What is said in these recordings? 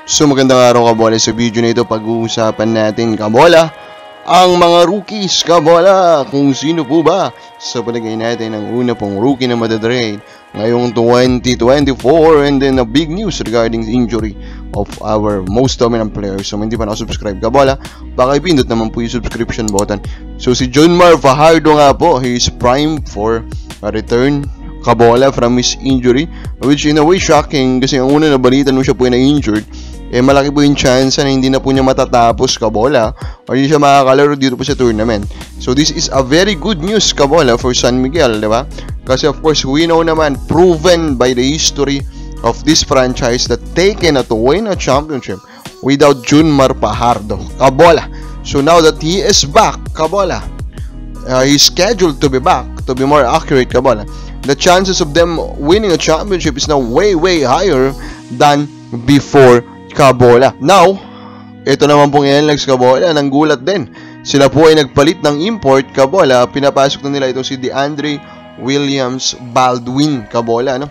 So magandang araw kabola, sa video na ito pag-uusapan natin kabola ang mga rookies kabola, kung sino po ba sa palagay natin ang una pong rookie na matatrade ngayong 2024, and then a big news regarding the injury of our most dominant players. So hindi pa nakasubscribe kabola, baka ipindot naman po yung subscription button. So si Jonmar Fajardo nga po, he is primed for a return kabola from his injury, which in a way shocking kasi ang una na balita nung siya po na injured, malaki po yung chance na hindi na po niya matatapos kabola or hindi siya makakalaro dito po sa tournament. So this is a very good news kabola for San Miguel, di ba? Kasi of course we know naman, proven by the history of this franchise that they cannot win a championship without Jonmar Fajardo kabola. So now that he is back kabola, he's scheduled to be back, to be more accurate kabola, the chances of them winning a championship is now way higher than before kabola. Now, ito naman pong NLEX kabola, nang gulat din. Sila po ay nagpalit ng import kabola, pinapasok na nila itong si DeAndre Williams Baldwin kabola, no?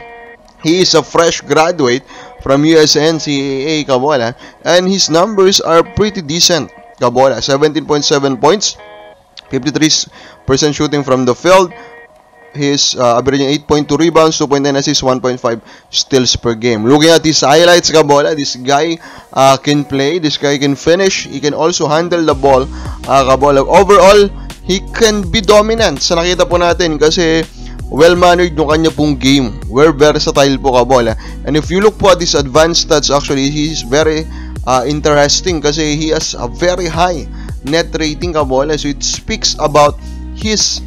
He is a fresh graduate from USNCAA kabola, and his numbers are pretty decent kabola. 17.7 points, 53% shooting from the field. His averaging 8.2 rebounds, 2.9 assists, 1.5 steals per game. Looking at his highlights kabola, this guy can play, this guy can finish, he can also handle the ball kabola. Overall, he can be dominant sa nakita po natin kasi well-mannered yung kanya pong game. We're versatile po kabola. And if you look po at his advanced stats, actually, he is very interesting kasi he has a very high net rating kabola. So it speaks about his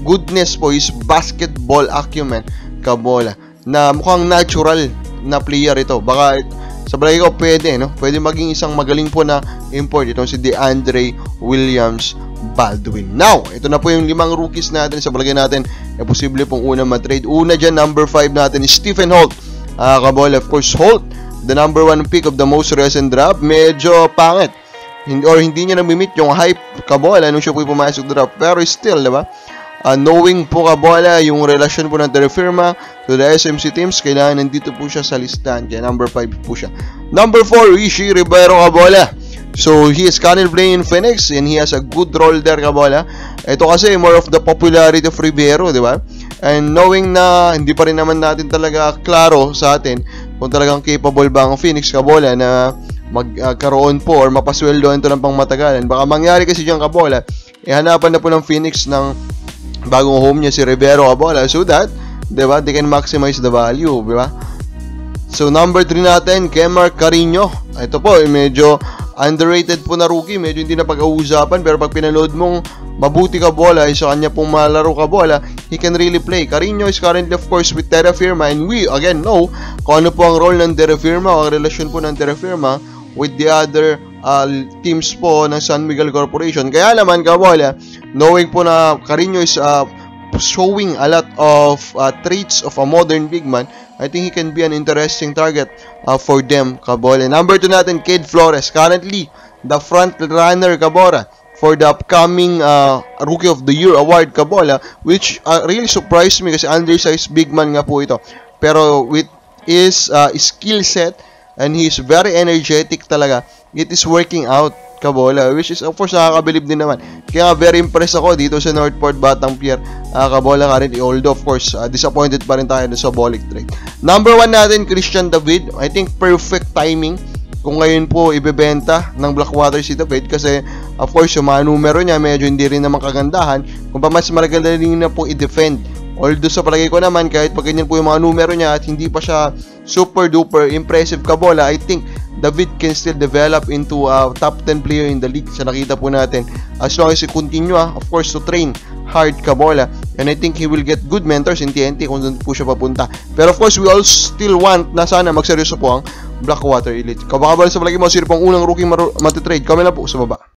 goodness po, his basketball acumen kabola, na mukhang natural na player ito. Baka sa balay ko pwede, no? Pwede maging isang magaling po na import itong si DeAndre Williams Baldwin. Now, ito na po yung 5 rookies natin sa balagay natin na posible pong una matrade. Una dyan, number 5 natin is Stephen Holt kabola. Of course, Holt, the number 1 pick of the most recent draft, medyo pangit hindi niya na-meet yung hype kabola nung siya po pumasok draft, pero still, diba? Knowing po kabola yung relasyon po ng Terrafirma to the SMC teams, kailangan nandito po siya sa listahan. Kaya number 5 po siya. Number 4, Rishi Rivero kabola. So he is currently playing in Phoenix and he has a good role there kabola. Ito kasi more of the popularity of Rivero, di ba? And knowing na hindi pa rin naman natin talaga klaro sa atin kung talagang capable ba ang Phoenix kabola na magkaroon po or mapasweldoan ito ng pangmatagalan. Baka mangyari kasi dyan kabola, hanapan na po ng Phoenix ng bagong home niya si Rivero kabola, so that, diba, they can maximize the value, diba? So number 3 natin, Kemar Carino. Ito po, medyo underrated po na rookie, medyo hindi na pag-uusapan, pero pag pinaload mong mabuti kabola, sa kanya pong malaro kabola, he can really play. Carino is currently of course with Terrafirma, and we again know kung ano po ang role ng Terrafirma o ang relasyon po ng Terrafirma with the other teams po ng San Miguel Corporation. Kaya naman kabola, knowing po na Carino is showing a lot of traits of a modern big man, I think he can be an interesting target for them kabola. Number 2 natin, Cade Flores, currently the front runner kabola for the upcoming Rookie of the Year award kabola, which really surprised me kasi undersized big man nga po ito, pero with his skill set and he is very energetic talaga, it is working out kabola, which is of course nakakabilib din naman. Kaya very impressed ako dito sa Northport Batang Pier kabola currently, although of course disappointed pa rin tayo sa Bolic trade. Number 1 natin, Christian David. I think perfect timing kung ngayon po ibebenta ng Blackwater si David kasi of course yung mga numero niya medyo hindi rin naman kagandahan, kung pa mas magaling na po i-defend. Although sa palagay ko naman, kahit pag ganyan po yung mga numero niya at hindi pa siya super duper impressive kabola, I think David can still develop into a top 10 player in the league sa nakita po natin, as long as he continue of course to train hard kabola, and I think he will get good mentors in TNT kung doon po siya papunta. Pero of course we all still want na sana magseryoso po ang Blackwater Elite. Kabakabal sa palagi mo, sino pang unang rookie matitrade? Comment lang po sa baba.